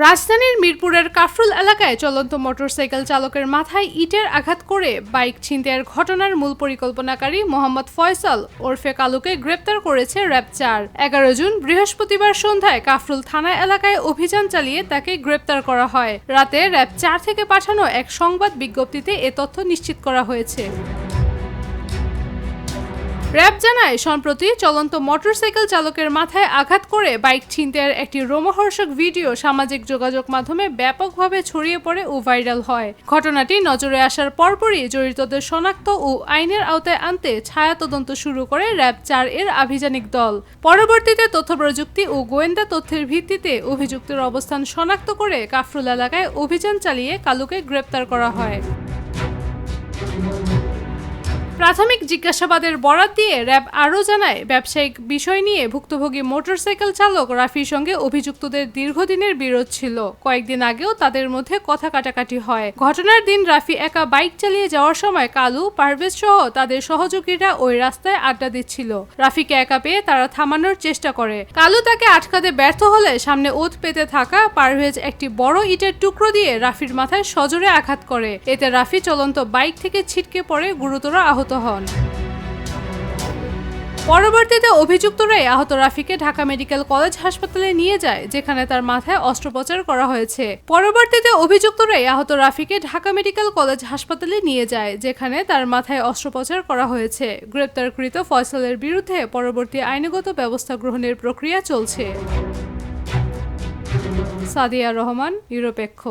রাজধানীর মিরপুরের কাফরুল এলাকায় চলন্ত মোটরসাইকেল চালকের মাথায় ইটের আঘাত করে বাইক ছিনতাইয়ের ঘটনার মূল পরিকল্পনাকারী মোহাম্মদ ফয়সাল ওরফে কালুকে গ্রেপ্তার করেছে র্যাব-৪। ১১ জুন বৃহস্পতিবার সন্ধ্যায় কাফরুল থানা এলাকায় অভিযান চালিয়ে তাকে গ্রেপ্তার করা হয়। রাতে র্যাব-৪ থেকে পাঠানো এক সংবাদ বিজ্ঞপ্তিতে এ তথ্য নিশ্চিত করা হয়েছে। র্যাব জানায়, সম্প্রতি চলন্ত মোটরসাইকেল চালকের মাথায় আঘাত করে বাইক ছিনতাইয়ের একটি রোমহর্ষক ভিডিও সামাজিক যোগাযোগ মাধ্যমে ব্যাপকভাবে ছড়িয়ে পড়ে ও ভাইরাল হয়। ঘটনাটি নজরে আসার পরপরই জড়িতদের শনাক্ত ও আইনের আওতায় আনতে ছায়া তদন্ত শুরু করে র্যাব-৪ এর আভিযানিক দল। পরবর্তীতে তথ্যপ্রযুক্তি ও গোয়েন্দা তথ্যের ভিত্তিতে অভিযুক্তের অবস্থান শনাক্ত করে কাফরুল এলাকায় অভিযান চালিয়ে কালুকে গ্রেপ্তার করা হয়। প্রাথমিক জিজ্ঞাসাবাদের বরাত দিয়ে র্যাব আরও জানায়, ব্যবসায়িক বিষয় নিয়ে ভুক্তভোগী মোটরসাইকেল চালক রাফির সঙ্গে অভিযুক্তদের দীর্ঘদিনের বিরোধ ছিল। কয়েকদিন আগেও তাদের মধ্যে কথা কাটাকাটি হয়। ঘটনার দিন রাফি একা বাইক চালিয়ে যাওয়ার সময় কালু, পারভেজ সহ তাদের সহযোগীরা ওই রাস্তায় আড্ডা দিচ্ছিল। রাফিকে একা পেয়ে তারা থামানোর চেষ্টা করে। কালু তাকে আটকাতে ব্যর্থ হলে সামনে ওঁত পেতে থাকা পারভেজ একটি বড় ইটের টুকরো দিয়ে রাফির মাথায় সজোরে আঘাত করে। এতে রাফি চলন্ত বাইক থেকে ছিটকে পড়ে গুরুতর আহত হন। পরবর্তীতে অভিযুক্তরাই আহত রাফিকে ঢাকা মেডিকেল কলেজ হাসপাতালে নিয়ে যায়, যেখানে তার মাথায় অস্ত্রোপচার করা হয়েছে। গ্রেপ্তারকৃত ফয়সালের বিরুদ্ধে পরবর্তী আইনগত ব্যবস্থা গ্রহণের প্রক্রিয়া চলছে। সাদিয়া রহমান, নিরপেক্ষ।